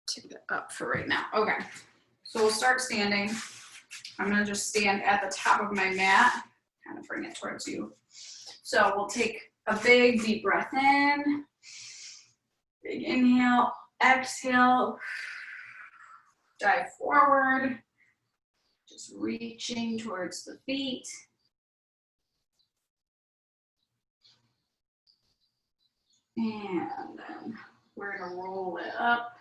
tip it up for right now. Okay, so we'll start standing. I'm gonna just stand at the top of my mat, kind of bring it towards you. So we'll take a big deep breath in, big inhale, exhale, dive forward, just reaching towards the feet. And then we're gonna roll it up.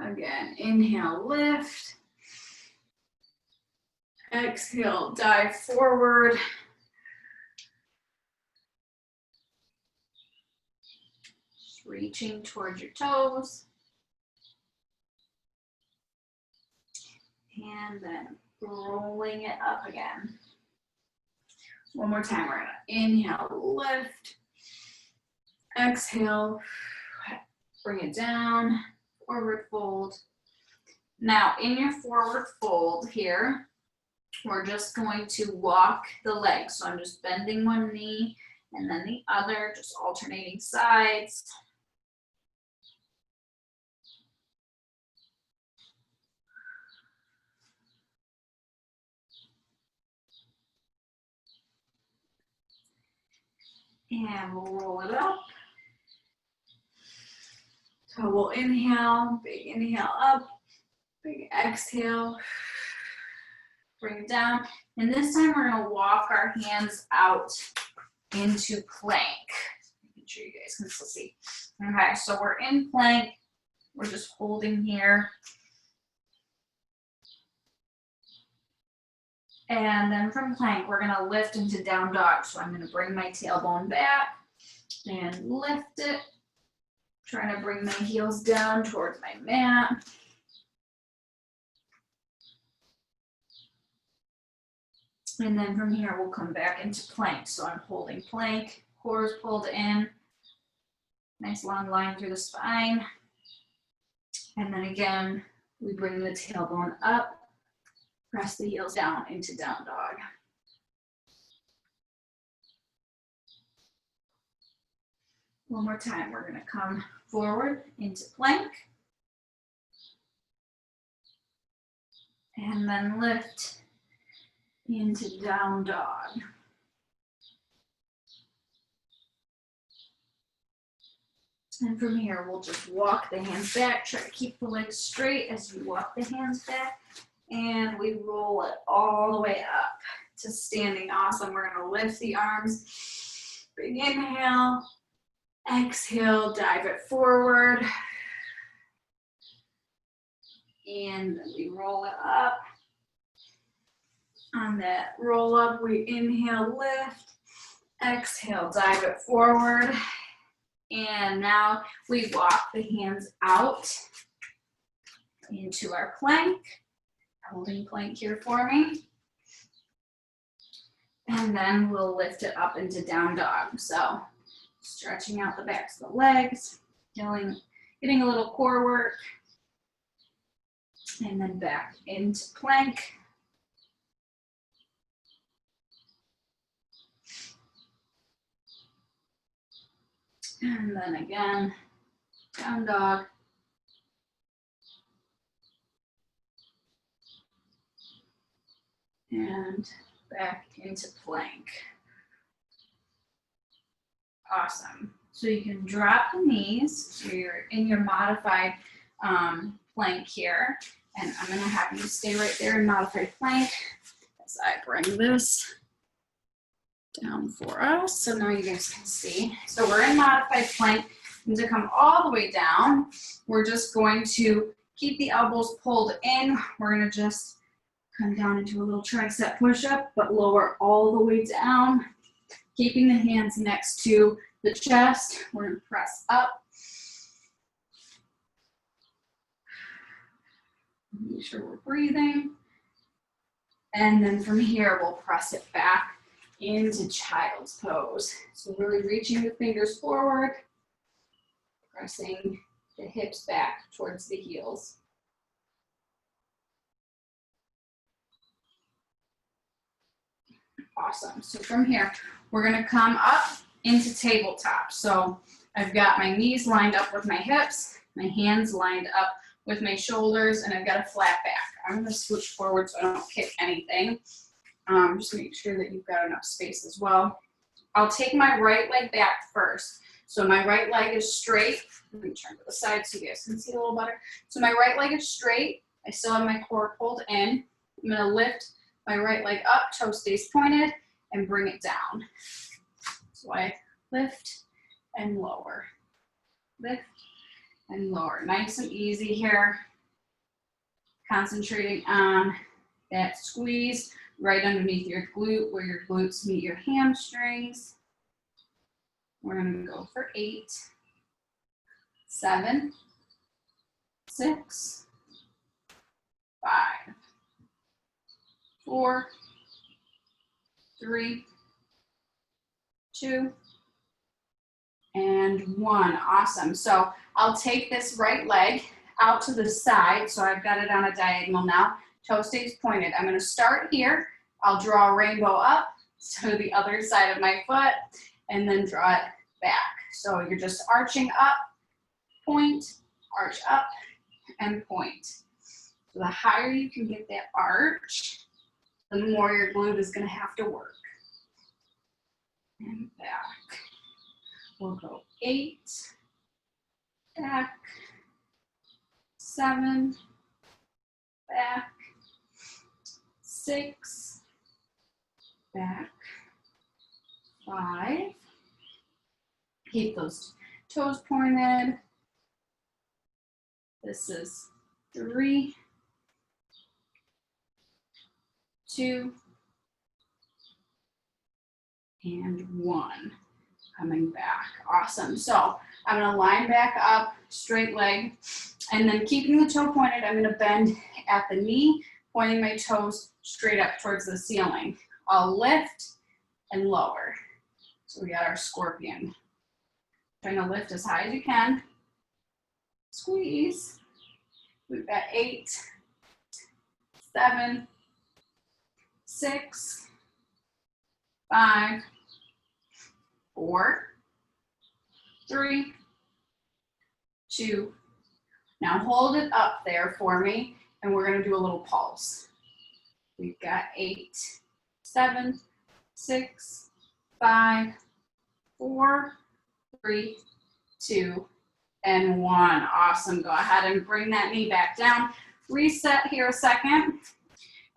Again, inhale, lift. Exhale, dive forward. Just reaching towards your toes. And then rolling it up again. One more time, we're gonna inhale, lift. Exhale, bring it down, forward fold. Now, in your forward fold here, we're just going to walk the legs. So I'm just bending one knee and then the other, just alternating sides. And we'll roll it up. So we'll inhale, big inhale up, big exhale, bring it down. And this time we're gonna walk our hands out into plank. Making sure you guys can still see. Okay, so we're in plank. We're just holding here. And then from plank, we're gonna lift into down dog. So I'm gonna bring my tailbone back and lift it. Trying to bring my heels down towards my mat. And then from here, we'll come back into plank. So I'm holding plank, core is pulled in. Nice long line through the spine. And then again, we bring the tailbone up, press the heels down into down dog. One more time, we're gonna come forward into plank. And then lift into down dog. And from here, we'll just walk the hands back. Try to keep the legs straight as you walk the hands back. And we roll it all the way up to standing. Awesome. We're gonna lift the arms. Big inhale. Exhale, dive it forward. And then we roll it up. On that roll up, we inhale, lift. Exhale, dive it forward. And now we walk the hands out into our plank. Holding plank here for me. And then we'll lift it up into down dog. So stretching out the backs of the legs, getting a little core work. And then back into plank. And then again, down dog. And back into plank. Awesome. So you can drop the knees. So you're in your modified plank here. And I'm gonna have you stay right there in modified plank as I bring this down for us. So now you guys can see. So we're in modified plank. And to come all the way down, we're just going to keep the elbows pulled in. We're gonna just come down into a little tricep push-up, but lower all the way down. Keeping the hands next to the chest. We're gonna press up. Make sure we're breathing. And then from here, we'll press it back into child's pose. So really reaching the fingers forward, pressing the hips back towards the heels. Awesome. So from here, we're going to come up into tabletop. So I've got my knees lined up with my hips, my hands lined up with my shoulders, and I've got a flat back. I'm gonna switch forward so I don't kick anything. Just make sure that you've got enough space as well. I'll take my right leg back first. So my right leg is straight. Let me turn to the side so you guys can see a little better. So my right leg is straight. I still have my core pulled in. I'm gonna lift my right leg up, toe stays pointed, and bring it down. So I lift and lower, lift and lower. Nice and easy here. Concentrating on that squeeze right underneath your glute where your glutes meet your hamstrings. We're gonna go for 8, 7, 6, 5, 4, 3, 2, and 1. Awesome. So I'll take this right leg out to the side. So I've got it on a diagonal now. Toe stays pointed. I'm going to start here. I'll draw a rainbow up to the other side of my foot and then draw it back. So you're just arching up, point, arch up, and point. So the higher you can get that arch, the more your glute is going to have to work. And back. We'll go 8, back, 7, back, 6, back, 5. Keep those toes pointed. This is 3, 2, and 1. Coming back. Awesome. So I'm going to line back up, straight leg, and then keeping the toe pointed, I'm going to bend at the knee, pointing my toes straight up towards the ceiling. I'll lift and lower. So we got our scorpion. Trying to lift as high as you can. Squeeze. We've got 8, 7, 6, 5, 4, 3, 2. Now hold it up there for me, and we're going to do a little pulse. We've got 8, 7, 6, 5, 4, 3, 2, and 1. Awesome. Go ahead and bring that knee back down. Reset here a second.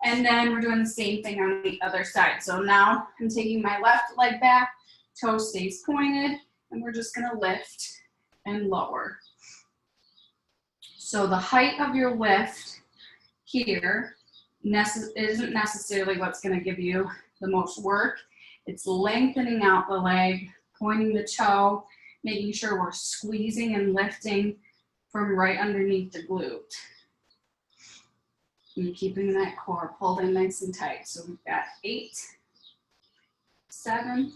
And then we're doing the same thing on the other side. So now I'm taking my left leg back, toe stays pointed, and we're just going to lift and lower. So the height of your lift here isn't necessarily what's going to give you the most work. It's lengthening out the leg, pointing the toe, making sure we're squeezing and lifting from right underneath the glute. And keeping that core pulled in nice and tight. So we've got 8, 7,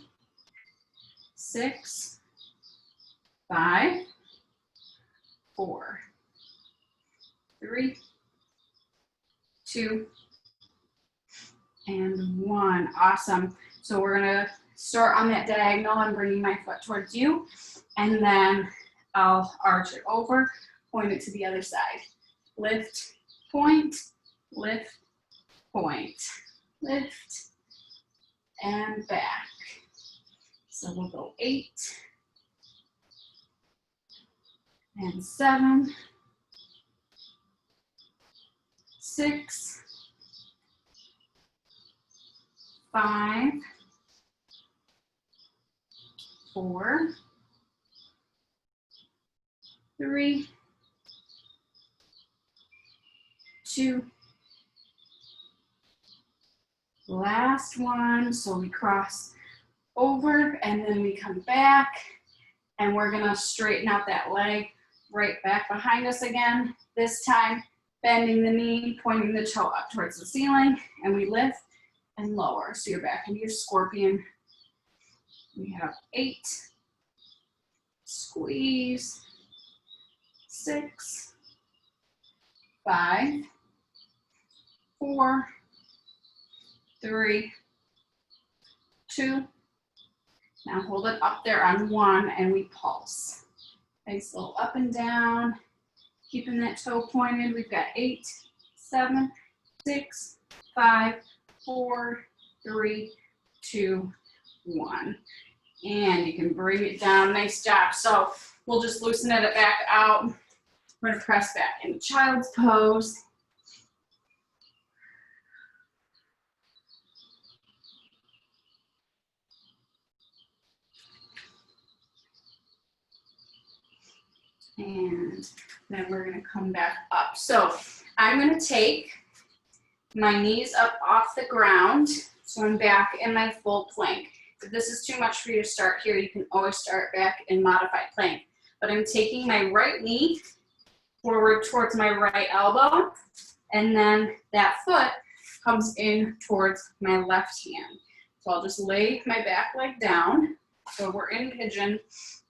6, 5, 4, 3, 2, and 1. Awesome. So we're going to start on that diagonal. I'm bringing my foot towards you, and then I'll arch it over, point it to the other side. Lift, point, lift, point, lift, and back. So we'll go 8, and 7, 6, 5, 4, 3, 2, last one. So we cross over and then we come back, and we're gonna straighten out that leg right back behind us again. This time, bending the knee, pointing the toe up towards the ceiling, and we lift and lower. So you're back into your scorpion. We have 8, squeeze, 6, 5, 4, 3, 2, Now hold it up there on one and we pulse. Nice little up and down, keeping that toe pointed. We've got 8, 7, 6, 5, 4, 3, 2, 1. And you can bring it down. Nice job. So we'll just loosen it back out. We're gonna press back into child's pose. And then we're gonna come back up. So I'm gonna take my knees up off the ground. So I'm back in my full plank. If this is too much for you to start here, you can always start back in modified plank. But I'm taking my right knee forward towards my right elbow, and then that foot comes in towards my left hand. So I'll just lay my back leg down. So we're in pigeon.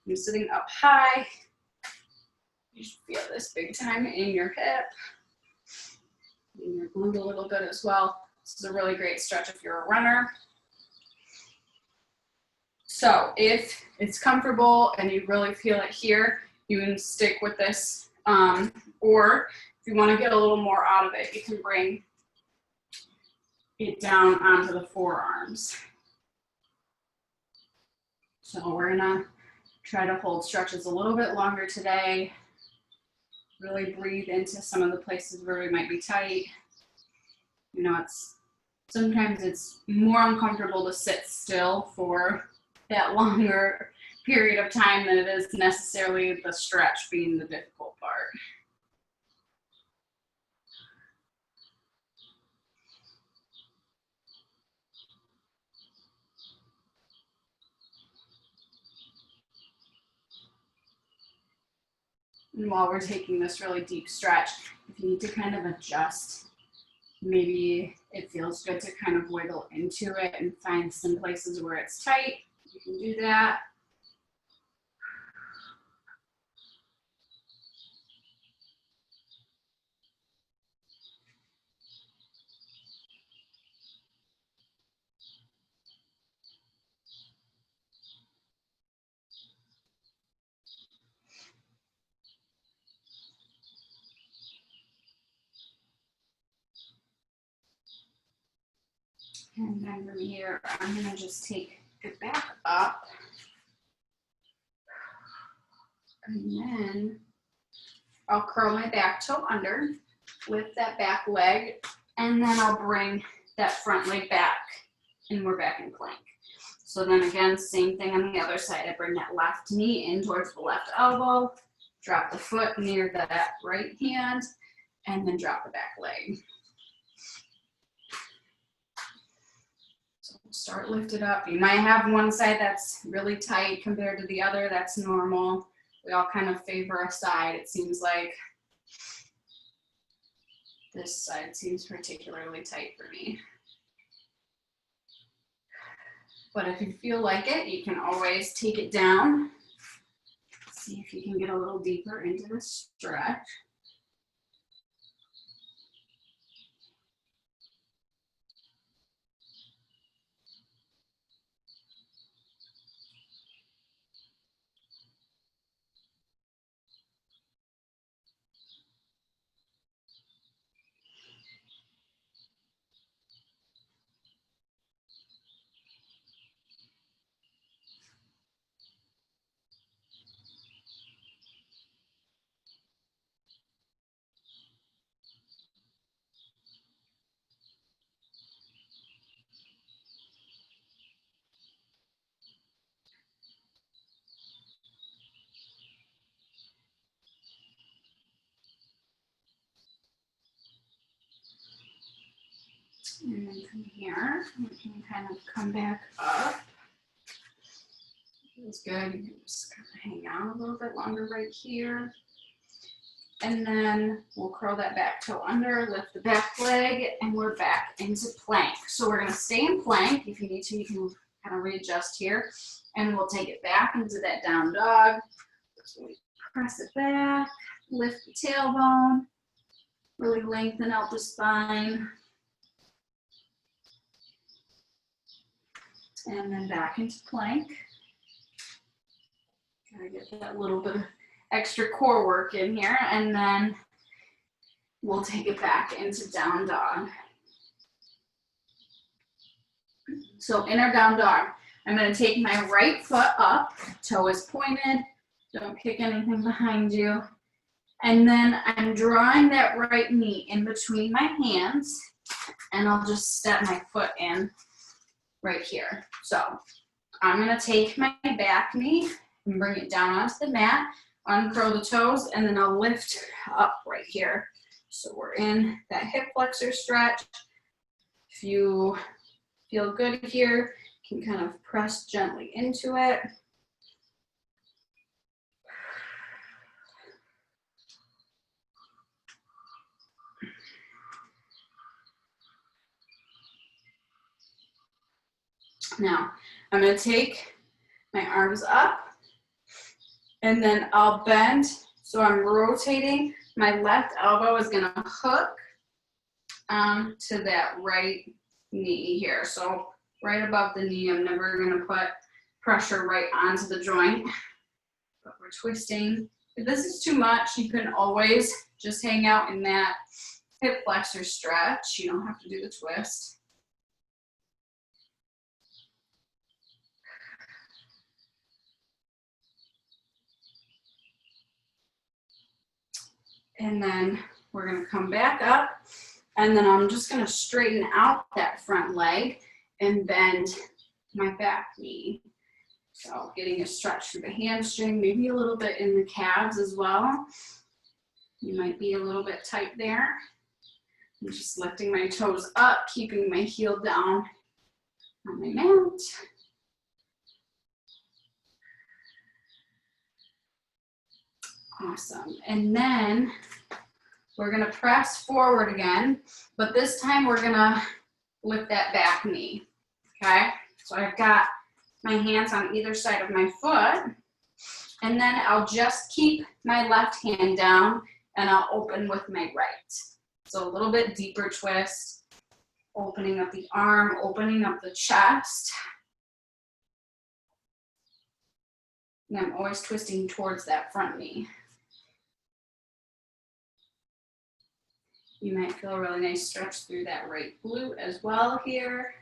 I'm sitting up high. You should feel this big time in your hip, in your glute a little bit as well. This is a really great stretch if you're a runner. So if it's comfortable and you really feel it here, you can stick with this. Or if you want to get a little more out of it, you can bring it down onto the forearms. So we're gonna try to hold stretches a little bit longer today. Really breathe into some of the places where we might be tight. You know, sometimes it's more uncomfortable to sit still for that longer period of time than it is necessarily the stretch being the difficult part. And while we're taking this really deep stretch, if you need to kind of adjust, maybe it feels good to kind of wiggle into it and find some places where it's tight, you can do that. And then from here, I'm gonna just take it back up. And then I'll curl my back toe under, lift that back leg, and then I'll bring that front leg back, and we're back in plank. So then again, same thing on the other side. I bring that left knee in towards the left elbow, drop the foot near that right hand, and then drop the back leg. So we'll start lifted up. You might have one side that's really tight compared to the other. That's normal. We all kind of favor a side. It seems like this side seems particularly tight for me. But if you feel like it, you can always take it down. See if you can get a little deeper into the stretch. And then from here, we can kind of come back up. Feels good. You can just kind of hang on a little bit longer right here. And then we'll curl that back toe under, lift the back leg, and we're back into plank. So we're gonna stay in plank. If you need to, you can kind of readjust here. And we'll take it back into that down dog. So we press it back, lift the tailbone, really lengthen out the spine. And then back into plank. Gotta get that little bit of extra core work in here, and then we'll take it back into down dog. So in our down dog, I'm gonna take my right foot up, toe is pointed, don't kick anything behind you. And then I'm drawing that right knee in between my hands, and I'll just step my foot in right here. So I'm gonna take my back knee and bring it down onto the mat, uncurl the toes, and then I'll lift up right here. So we're in that hip flexor stretch. If you feel good here, you can kind of press gently into it. Now, I'm going to take my arms up, and then I'll bend. So I'm rotating. My left elbow is going to hook to that right knee here. So right above the knee, I'm never going to put pressure right onto the joint, but we're twisting. If this is too much, you can always just hang out in that hip flexor stretch. You don't have to do the twist. And then we're gonna come back up, and then I'm just gonna straighten out that front leg and bend my back knee. So getting a stretch through the hamstring, maybe a little bit in the calves as well. You might be a little bit tight there. I'm just lifting my toes up, keeping my heel down on my mat. Awesome. And then we're going to press forward again, but this time we're going to lift that back knee. Okay? So I've got my hands on either side of my foot, and then I'll just keep my left hand down and I'll open with my right. So a little bit deeper twist, opening up the arm, opening up the chest. And I'm always twisting towards that front knee. You might feel a really nice stretch through that right glute as well here.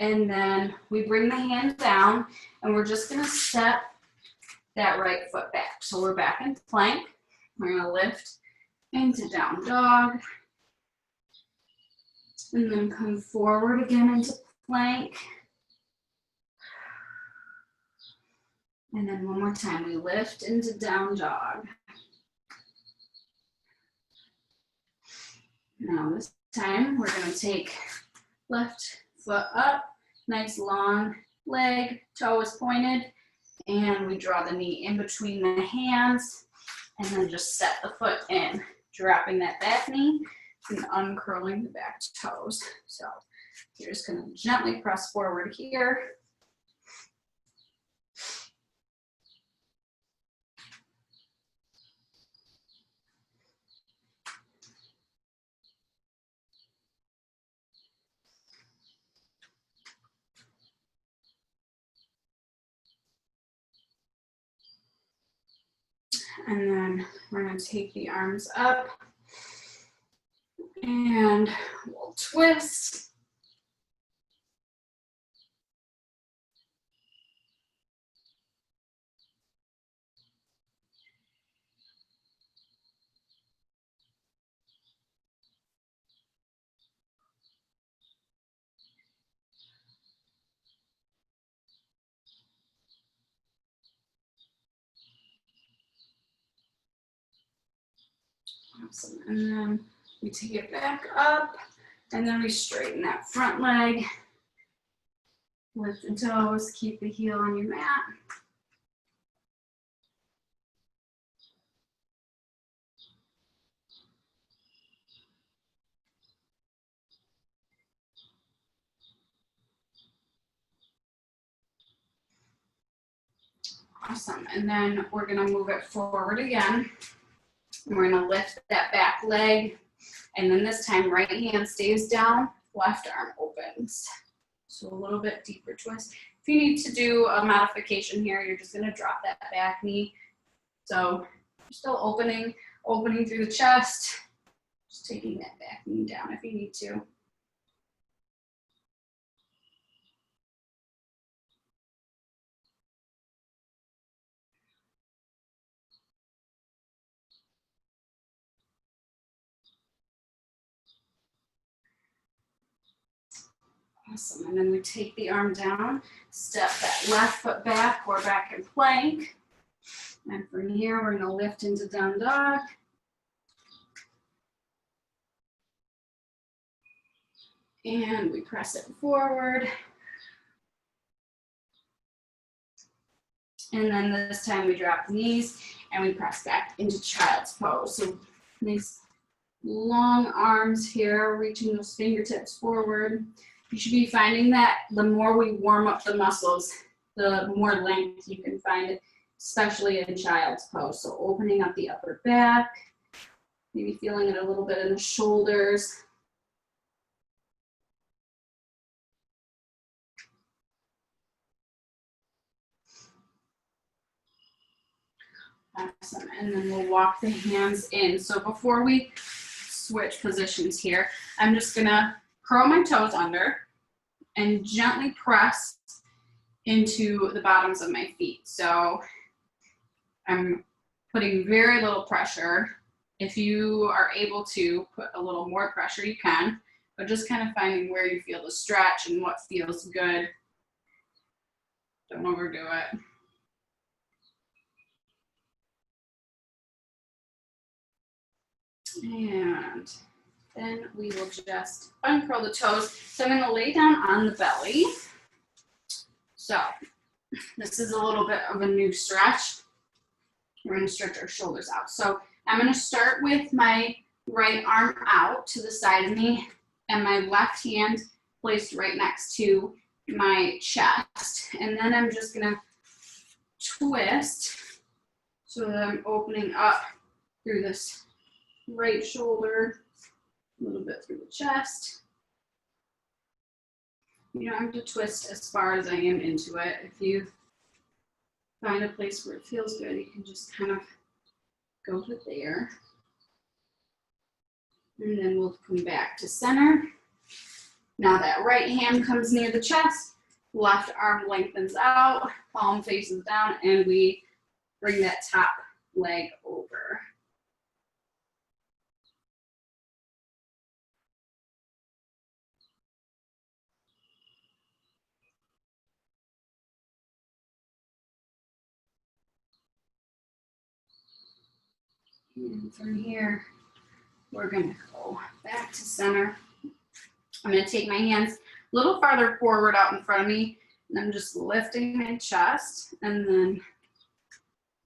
And then we bring the hand down, and we're just gonna step that right foot back. So we're back in plank. We're gonna lift into down dog. And then come forward again into plank. And then one more time, we lift into down dog. Now this time, we're gonna take left foot up, nice long leg, toe is pointed, and we draw the knee in between the hands, and then just set the foot in, dropping that back knee and uncurling the back toes. So you're just gonna gently press forward here. And then we're going to take the arms up and we'll twist. Awesome. And then we take it back up, and then we straighten that front leg. Lift the toes, keep the heel on your mat. Awesome. And then we're going to move it forward again. And we're going to lift that back leg. And then this time, right hand stays down, left arm opens. So a little bit deeper twist. If you need to do a modification here, you're just gonna drop that back knee. So you're still opening through the chest, just taking that back knee down if you need to. Awesome, and then we take the arm down, step that left foot back, or back in plank. And from here, we're gonna lift into down dog. And we press it forward. And then this time we drop the knees and we press back into child's pose. So nice long arms here, reaching those fingertips forward. You should be finding that the more we warm up the muscles, the more length you can find, especially in child's pose. So opening up the upper back, maybe feeling it a little bit in the shoulders. Awesome, and then we'll walk the hands in. So before we switch positions here, I'm just gonna curl my toes under and gently press into the bottoms of my feet. So I'm putting very little pressure. If you are able to put a little more pressure, you can, but just kind of finding where you feel the stretch and what feels good. Don't overdo it. And then we will just uncurl the toes. So I'm gonna lay down on the belly. So this is a little bit of a new stretch. We're gonna stretch our shoulders out. So I'm gonna start with my right arm out to the side of me and my left hand placed right next to my chest. And then I'm just gonna twist so that I'm opening up through this right shoulder, a little bit through the chest. You don't have to twist as far as I am into it. If you find a place where it feels good, you can just kind of go to there. And then we'll come back to center. Now that right hand comes near the chest, left arm lengthens out, palm faces down, and we bring that top leg over. And from here, we're gonna go back to center. I'm gonna take my hands a little farther forward out in front of me, and I'm just lifting my chest, and then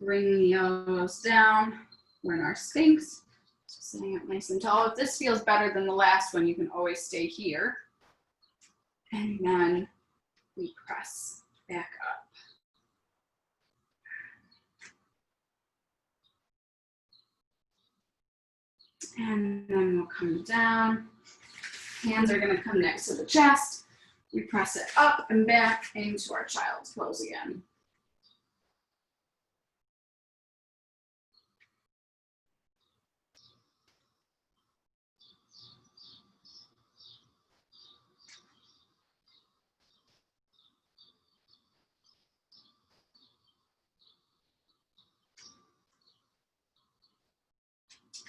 bringing the elbows down. We're in our Sphinx, just sitting up nice and tall. If this feels better than the last one, you can always stay here. And then we press back up. And then we'll come down. Hands are gonna come next to the chest. We press it up and back into our child's pose again.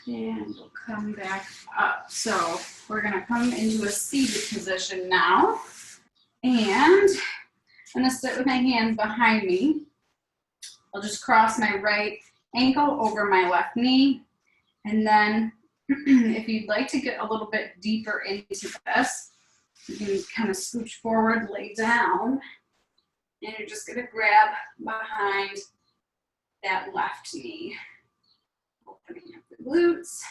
And we'll come back up. So we're gonna come into a seated position now. And I'm gonna sit with my hands behind me. I'll just cross my right ankle over my left knee. And then if you'd like to get a little bit deeper into this, you can kind of scooch forward, lay down, and you're just gonna grab behind that left knee. Opening up the glutes.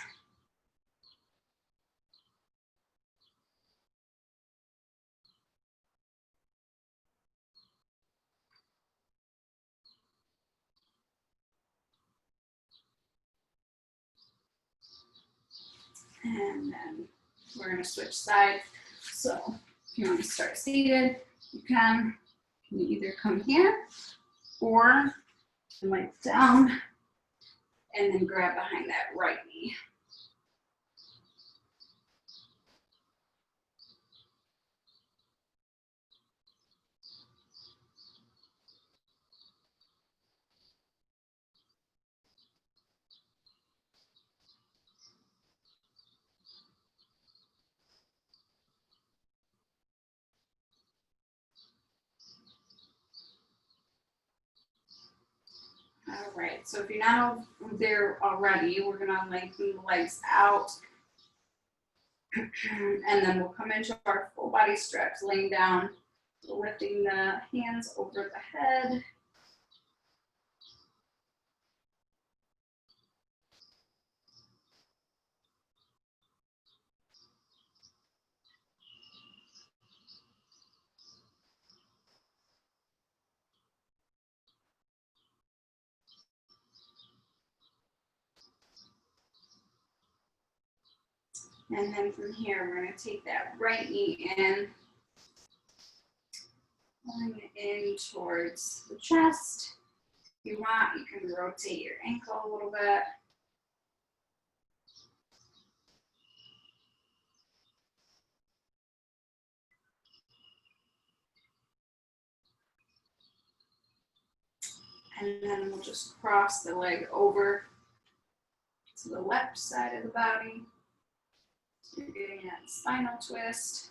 And then we're gonna switch sides. So If you want to start seated, you can either come here or lay down and then grab behind that right knee. All right, so if you're not there already, we're gonna lengthen the legs out. And then we'll come into our full body stretch, laying down, lifting the hands over the head. And then from here, we're gonna take that right knee in, pulling it in towards the chest. If you want, you can rotate your ankle a little bit. And then we'll just cross the leg over to the left side of the body. So you're getting that spinal twist.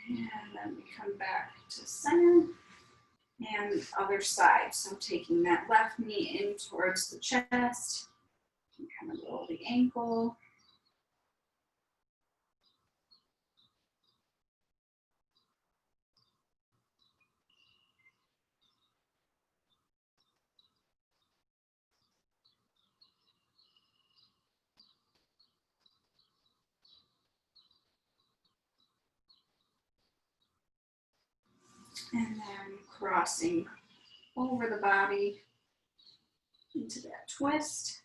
And then we come back to center and other side. So taking that left knee in towards the chest, and kind of roll the ankle. And then crossing over the body into that twist.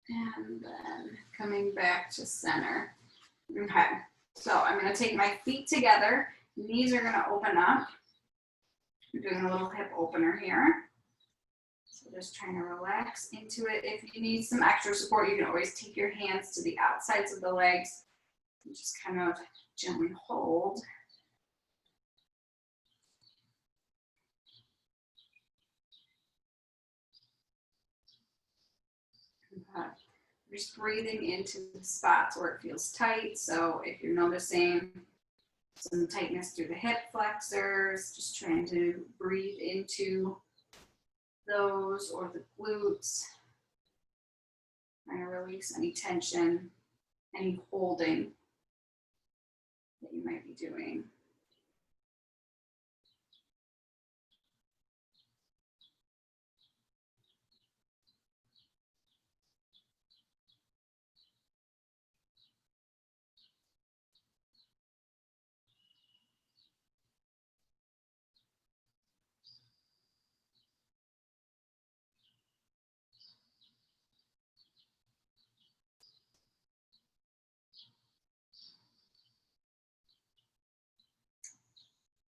And then coming back to center. Okay, so I'm gonna take my feet together. Knees are gonna open up. I'm doing a little hip opener here. So just trying to relax into it. If you need some extra support, you can always take your hands to the outsides of the legs and just kind of gently hold. Just breathing into the spots where it feels tight. So if you're noticing some tightness through the hip flexors, just trying to breathe into those, or the glutes. Trying to release any tension, any holding that you might be doing.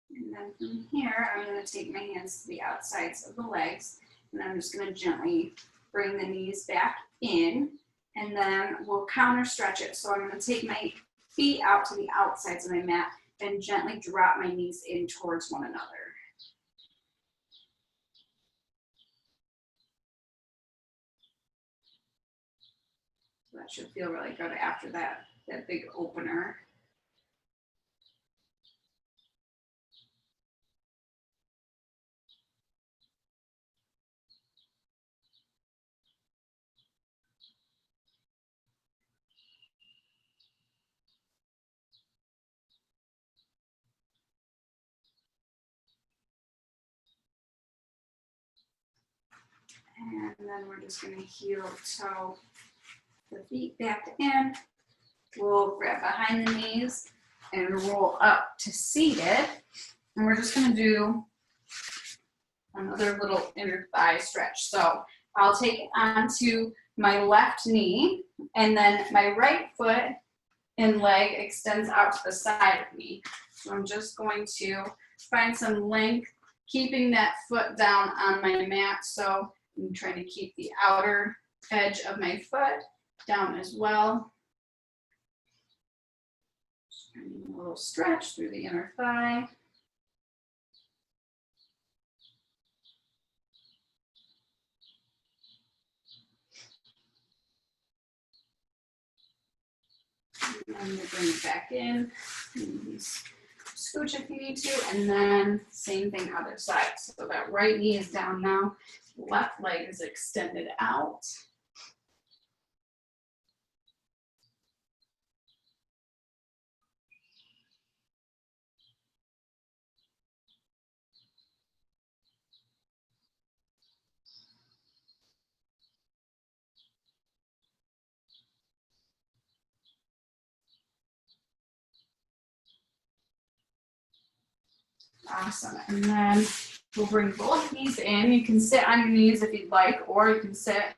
And then from here, I'm going to take my hands to the outsides of the legs, and I'm just going to gently bring the knees back in, and then we'll counter stretch it. So I'm going to take my feet out to the outsides of my mat and gently drop my knees in towards one another. So That should feel really good after that big opener. And then we're just gonna heel toe the feet back in. We'll grab behind the knees and roll up to seated. And we're just gonna do another little inner thigh stretch. So I'll take it onto my left knee, and then my right foot and leg extends out to the side of me. So I'm just going to find some length, keeping that foot down on my mat. So I'm trying to keep the outer edge of my foot down as well. Just finding a little stretch through the inner thigh. And we'll bring it back in. Scooch if you need to, and then same thing other side. So that right knee is down now, left leg is extended out. Awesome, and then we'll bring both knees in. You can sit on your knees if you'd like, or you can sit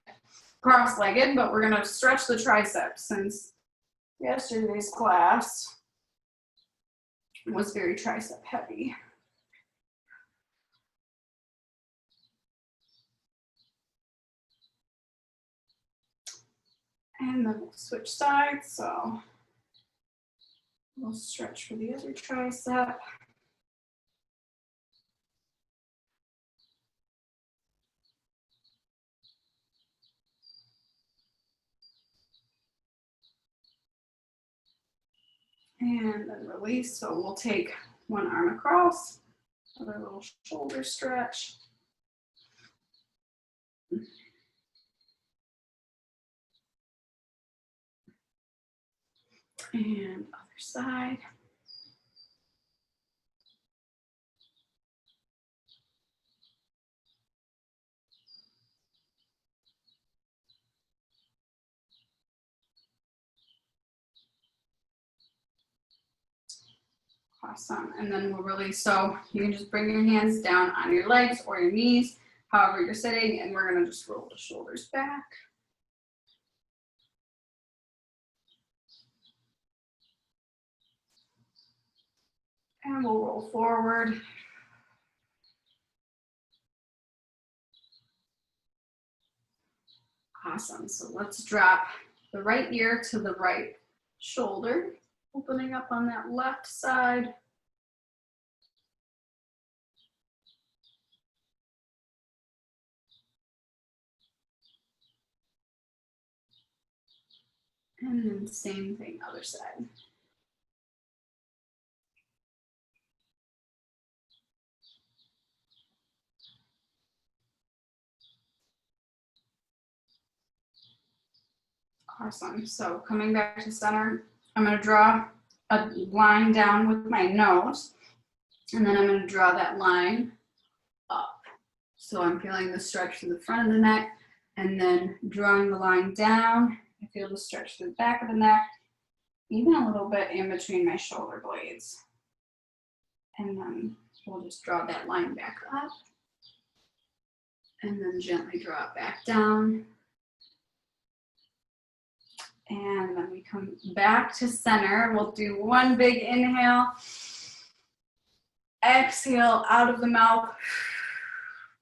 cross-legged, but we're gonna stretch the triceps since yesterday's class was very tricep heavy. And then we'll switch sides, so we'll stretch for the other tricep. And then release, so we'll take one arm across, another little shoulder stretch. And other side. Awesome, and then we'll release. So you can just bring your hands down on your legs or your knees, however you're sitting, and we're gonna just roll the shoulders back. And we'll roll forward. Awesome, so let's drop the right ear to the right shoulder, opening up on that left side. And then same thing, other side. Awesome, so coming back to center, I'm gonna draw a line down with my nose, and then I'm gonna draw that line up. So I'm feeling the stretch through the front of the neck, and then drawing the line down. I feel the stretch through the back of the neck, even a little bit in between my shoulder blades. And then we'll just draw that line back up, and then gently draw it back down. And then we come back to center. We'll do one big inhale. Exhale out of the mouth.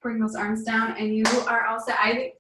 Bring those arms down, and you are all set.